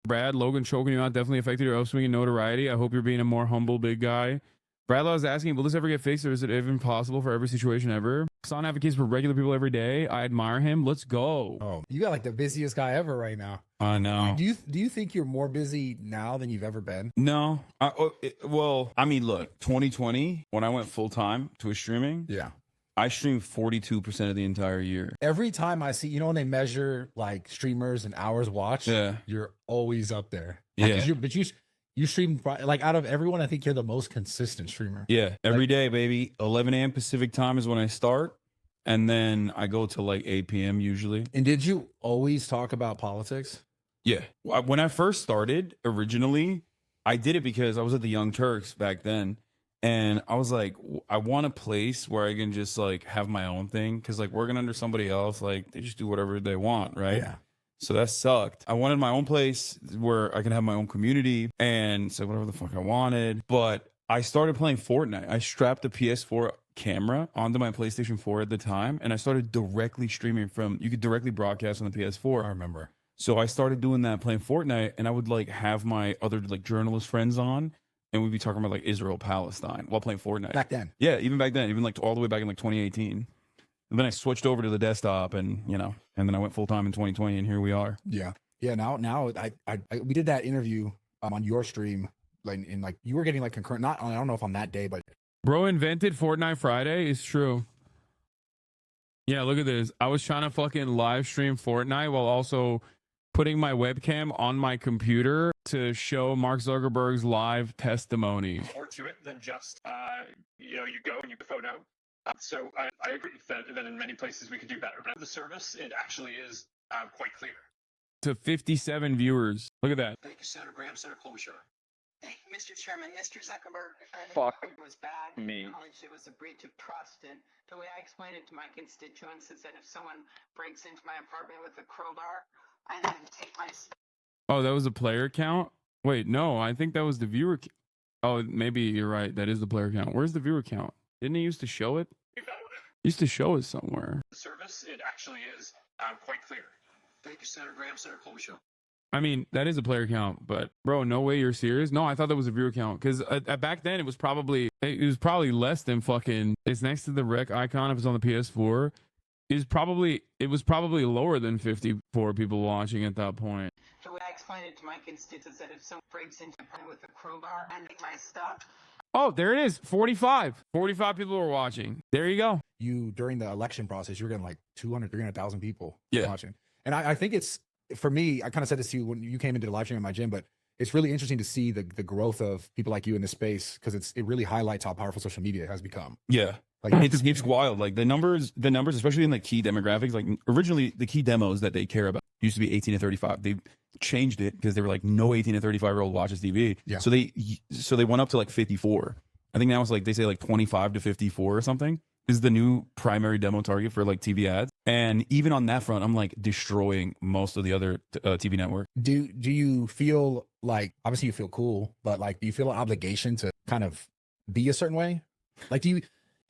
Brad, Logan choking you out definitely affected your upswing in notoriety. I hope you're being a more humble big guy. Bradlaw is asking, will this ever get fixed, or is it even possible for every situation ever? Hassan advocates for regular people every day. I admire him. Let's go. Oh, you got like the busiest guy ever right now. I know. Do you think you're more busy now than you've ever been? No. Well, I mean, look, 2020, when I went full time to streaming, Yeah. I streamed 42% of the entire year. Every time I see, you know, when they measure like streamers and hours watched, Yeah. you're always up there. Yeah. But you stream like out of everyone, I think you're the most consistent streamer. Yeah. Every day, baby. 11 a.m. Pacific time is when I start. And then I go to like 8 p.m. usually. And did you always talk about politics? Yeah. When I first started originally, I did it because I was at the Young Turks back then. And I was like, I want a place where I can just like have my own thing. Cause like working under somebody else, like they just do whatever they want. Right. Yeah. So that sucked. I wanted my own place where I can have my own community and say whatever the fuck I wanted. But I started playing Fortnite. I strapped the PS4 camera onto my PlayStation 4 at the time. And I started directly streaming you could directly broadcast on the PS4. I remember. So I started doing that, playing Fortnite, and I would like have my other like journalist friends on, and we'd be talking about like Israel, Palestine while playing Fortnite. Back then. Yeah, even back then, even like all the way back in like 2018. And then I switched over to the desktop, and and then I went full time in 2020, and here we are. Yeah. Yeah. Now we did that interview on your stream, like in like you were getting like concurrent. I don't know if on that day, but Bro invented Fortnite Friday. It's true. Yeah, look at this. I was trying to fucking live stream Fortnite while also putting my webcam on my computer to show Mark Zuckerberg's live testimony. More to it than just, you go and you put a photo. So I agree that in many places we could do better. But the service, it actually is quite clear. To 57 viewers. Look at that. Thank you, Senator Graham, Senator Klobuchar. Thank you, Mr. Chairman. Mr. Zuckerberg, Fuck it was bad. me. It was a breach of trust. And the way I explained it to my constituents is that if someone breaks into my apartment with a crowbar, I then take my... Oh, that was a player count? Wait, no, I think that was the viewer count. Oh, maybe you're right. That is the player count. Where's the viewer count? Didn't it used to show it? Used to show it somewhere. The service, it actually is quite clear. Thank you, Senator Graham, Senator Klobuchar. I mean, that is a player count, but bro, no way you're serious. No, I thought that was a viewer count because back then it was probably less than fucking. It's next to the rec icon if it's on the PS4. It was probably lower than 54 people watching at that point. The way I explained it to my constituents is that if someone breaks into my apartment with a crowbar, I take my stuff. Oh, there it is. 45 people were watching. There you go. you during the election process, you're getting like 200, 300,000 people watching. And I think it's, for me, I kind of said this to you when you came into the live stream in my gym, but it's really interesting to see the growth of people like you in this space, because it really highlights how powerful social media has become. Yeah. Like It's wild. Like the numbers, especially in like key demographics, like originally the key demos that they care about used to be 18 to 35. They changed it because they were like, no 18 to 35-year-old watches TV. Yeah. So they went up to like 54. I think now it's like, they say like 25 to 54 or something is the new primary demo target for like TV ads. And even on that front, I'm like destroying most of the other TV network. Do you feel like, obviously you feel cool, but like, do you feel an obligation to kind of be a certain way? Like, do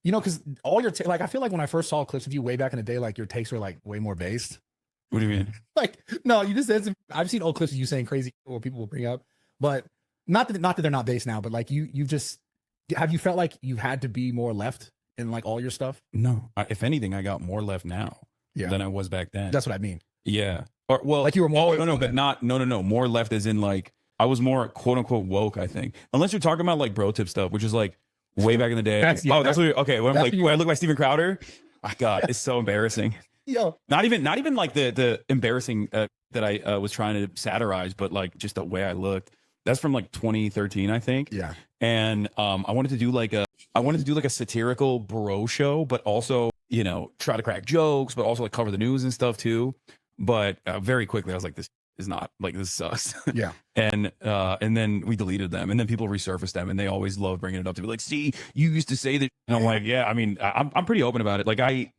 you know, because all your like, I feel like when I first saw clips of you way back in the day, like your takes were like way more based. What do you mean? Like, no, you just said some, I've seen old clips of you saying crazy what people will bring up, but not that they're not based now, but like you just, have you felt like you had to be more left in like all your stuff? No, if anything, I got more left now than I was back then. That's what I mean. Yeah. Or well, like you were more. No. More left as in like I was more quote unquote woke. I think, unless you're talking about like bro tip stuff, which is like way back in the day. That's what okay. When I'm like, when I look like Steven Crowder, oh God, it's so embarrassing. Yo, not even like the embarrassing that I was trying to satirize, but like just the way I looked. That's from like 2013, I think. Yeah. And I wanted to do like a satirical bro show, but also, you know, try to crack jokes, but also like cover the news and stuff too. But very quickly I was like, this is not, like, this sucks. Yeah. And then we deleted them, and then people resurfaced them, and they always love bringing it up to be like, see, you used to say that. And I'm like, yeah, I mean, I'm pretty open about it. Like I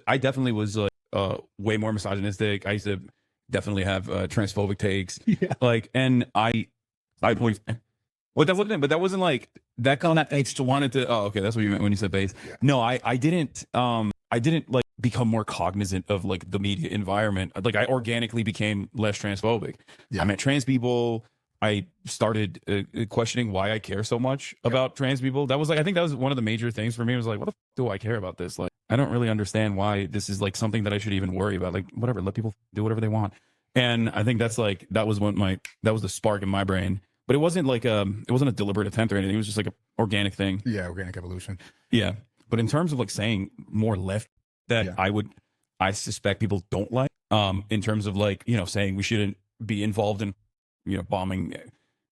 definitely was like way more misogynistic. I used to definitely have transphobic takes. Yeah. Like, and I believe, well, that wasn't it, but that wasn't like that kind of, I just wanted to, oh, okay, that's what you meant when you said base. Yeah. No, I didn't like become more cognizant of like the media environment. Like I organically became less transphobic. I met trans people. I started questioning why I care so much about trans people. That was like, I think that was one of the major things for me. It was like, what the do I care about this? Like, I don't really understand why this is like something that I should even worry about. Like, whatever, let people do whatever they want. And I think that's like, that was the spark in my brain. But it wasn't like it wasn't a deliberate attempt or anything. It was just like an organic thing. Yeah, organic evolution. Yeah. But in terms of like saying more left that I suspect people don't like, in terms of like, you know, saying we shouldn't be involved in, you know, bombing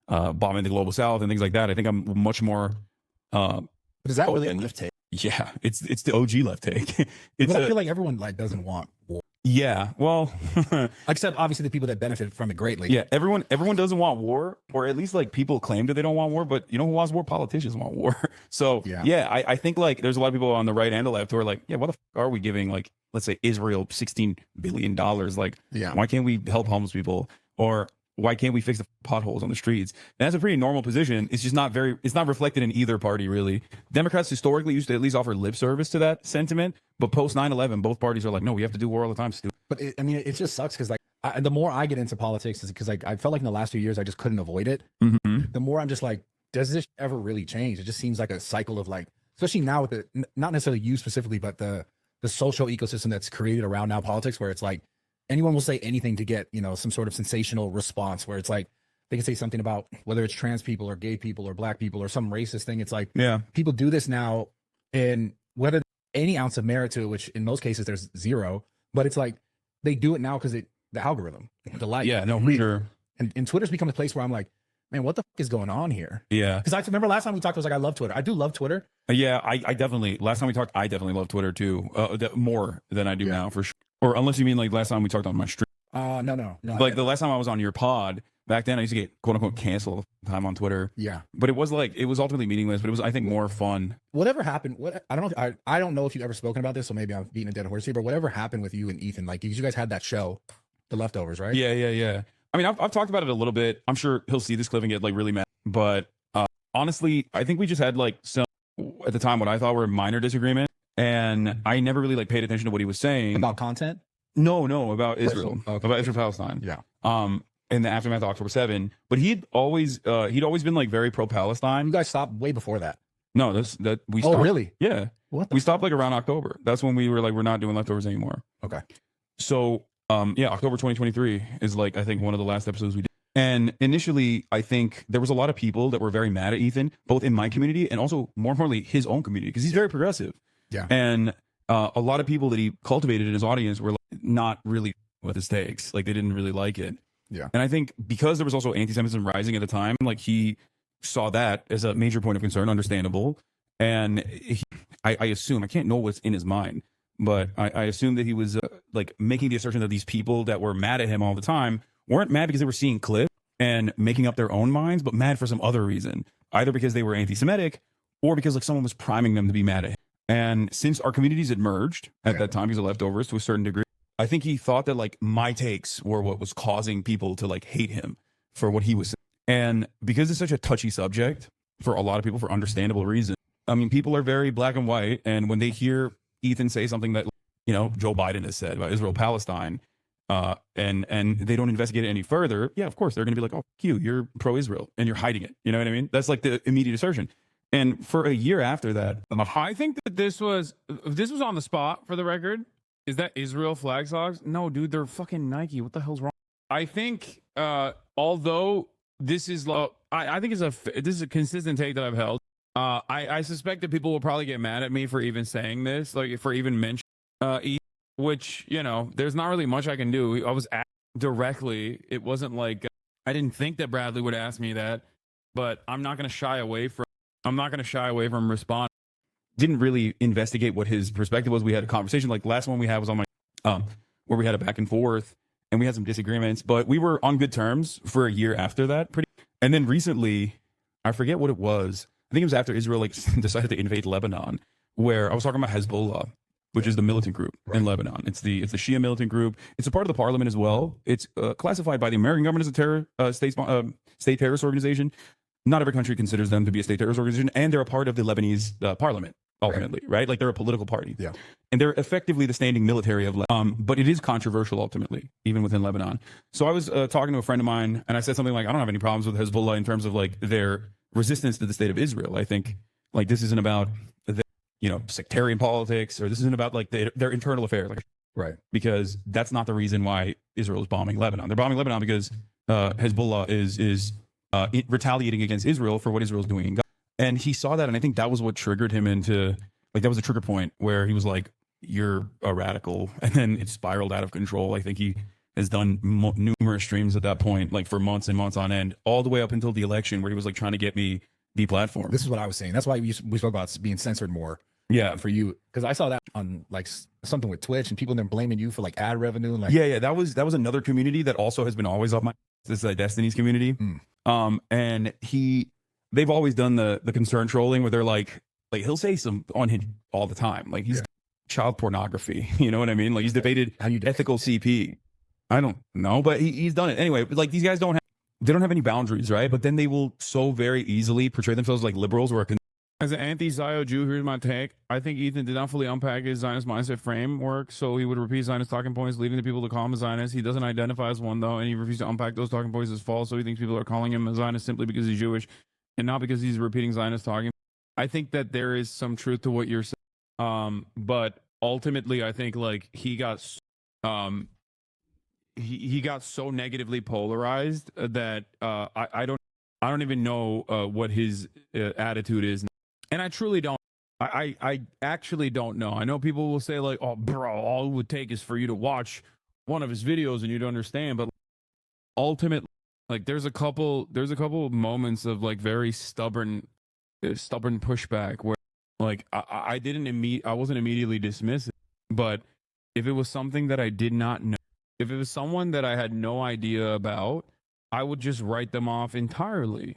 the global south and things like that. I think I'm much more But is that really a left take? Yeah, it's the OG left take. I feel like everyone like doesn't want war. Yeah, well, except obviously the people that benefit from it greatly. Yeah, everyone doesn't want war, or at least like people claim that they don't want war, but you know who wants war? Politicians want war. So I think like there's a lot of people on the right and the left who are like, yeah, what the fuck are we giving like, let's say Israel $16 billion? Like, why can't we help homeless people? Or why can't we fix the potholes on the streets? And that's a pretty normal position. It's just it's not reflected in either party, really. Democrats historically used to at least offer lip service to that sentiment. But post 9/11, both parties are like, no, we have to do war all the time. But I mean, it just sucks because like the more I get into politics is because like I felt like in the last few years, I just couldn't avoid it. Mm-hmm. The more I'm just like, does this ever really change? It just seems like a cycle of like, especially now with the, not necessarily you specifically, but the social ecosystem that's created around now politics, where it's like, anyone will say anything to get, you know, some sort of sensational response where it's like they can say something about whether it's trans people or gay people or black people or some racist thing. It's like, people do this now, and whether any ounce of merit to it, which in most cases there's zero, but it's like they do it now because the algorithm, the like. Yeah, no, for sure. And Twitter's become a place where I'm like, man, what the fuck is going on here? Yeah. Because I remember last time we talked, I was like, I love Twitter. I do love Twitter. Yeah, I definitely, last time we talked, I definitely love Twitter too. More than I do now, for sure. Or unless you mean like last time we talked on my stream. No. Like the last time I was on your pod, back then I used to get quote unquote canceled all the time on Twitter. Yeah. But it was ultimately meaningless, but it was, I think, more fun. Whatever happened, I don't know if you've ever spoken about this, so maybe I'm beating a dead horse here, but whatever happened with you and Ethan, like you guys had that show, The Leftovers, right? Yeah. I mean, I've talked about it a little bit. I'm sure he'll see this clip and get like really mad. But honestly, I think we just had like some, at the time, what I thought were minor disagreement. And I never really like paid attention to what he was saying. About content? No, about Israel. Okay. About Israel-Palestine. Yeah. In the aftermath of October 7. But he'd always been like very pro-Palestine. You guys stopped way before that. No, we stopped. Oh, really? Yeah. We stopped like around October. That's when we were like, we're not doing Leftovers anymore. Okay. So, October 2023 is like, I think, one of the last episodes we did. And initially, I think there was a lot of people that were very mad at Ethan, both in my community and also, more importantly, his own community, because he's very progressive. Yeah. And a lot of people that he cultivated in his audience were like, not really with his takes. Like, they didn't really like it. Yeah. And I think because there was also anti-Semitism rising at the time, like he saw that as a major point of concern, understandable. And I assume, I can't know what's in his mind, but I assume that he was like making the assertion that these people that were mad at him all the time weren't mad because they were seeing clips and making up their own minds, but mad for some other reason, either because they were anti-Semitic or because like someone was priming them to be mad at him. And since our communities had merged at that time, because of Leftovers to a certain degree, I think he thought that like my takes were what was causing people to like hate him for what he was saying. And because it's such a touchy subject for a lot of people for understandable reasons, I mean, people are very black and white. And when they hear Ethan say something that, you know, Joe Biden has said about Israel-Palestine, and they don't investigate it any further, yeah, of course, they're going to be like, oh, you're pro-Israel and you're hiding it. You know what I mean? That's like the immediate assertion. And for a year after that, I think that this was on the spot, for the record. Is that Israel flag socks? No, dude, they're fucking Nike. What the hell's wrong? I think, although this is, I think this is a consistent take that I've held. I suspect that people will probably get mad at me for even saying this, like for even mentioning, which, you know, there's not really much I can do. I was asked directly. It wasn't like I didn't think that Bradley would ask me that, but I'm not going to shy away from responding. Didn't really investigate what his perspective was. We had a conversation, like last one we had was on my where we had a back and forth and we had some disagreements, but we were on good terms for a year after that. And then recently, I forget what it was. I think it was after Israel like decided to invade Lebanon, where I was talking about Hezbollah, which is the militant group in Lebanon. It's the Shia militant group. It's a part of the parliament as well. It's classified by the American government as a state terrorist organization. Not every country considers them to be a state terrorist organization, and they're a part of the Lebanese parliament ultimately, right? Like they're a political party. Yeah. And they're effectively the standing military of Lebanon. But it is controversial ultimately, even within Lebanon. So I was talking to a friend of mine, and I said something like, I don't have any problems with Hezbollah in terms of like their resistance to the state of Israel. I think like this isn't about the, sectarian politics, or this isn't about like their internal affairs. Like, Right. because that's not the reason why Israel is bombing Lebanon. They're bombing Lebanon because Hezbollah is retaliating against Israel for what Israel's doing in Gaza. And he saw that, and I think that was what triggered him into, like, that was a trigger point where he was like, you're a radical. And then it spiraled out of control. I think he has done numerous streams at that point, like for months and months on end, all the way up until the election where he was like trying to get me deplatformed. This is what I was saying. That's why we spoke about being censored more. Yeah. For you, because I saw that on like something with Twitch, and people then blaming you for like ad revenue. And like, yeah, that was another community that also has been always up my. This is Destiny's community, and they've always done the concern trolling where they're like he'll say some on him all the time, like he's child pornography. You know what I mean? Like he's debated ethical CP. I don't know, but he's done it anyway. But like these guys don't have any boundaries, right? But then they will so very easily portray themselves like liberals or as an anti-Zio Jew, here's my take. I think Ethan did not fully unpack his Zionist mindset framework, so he would repeat Zionist talking points, leaving the people to call him a Zionist. He doesn't identify as one, though, and he refuses to unpack those talking points as false, so he thinks people are calling him a Zionist simply because he's Jewish and not because he's repeating Zionist talking. I think that there is some truth to what you're saying, but ultimately, I think like he got so negatively polarized that I don't even know what his attitude is. And I truly don't. I actually don't know. I know people will say like, "Oh, bro, all it would take is for you to watch one of his videos and you'd understand." But ultimately, like, there's a couple of moments of like very stubborn pushback where, like, I wasn't immediately dismissive, but if it was something that I did not know, if it was someone that I had no idea about, I would just write them off entirely.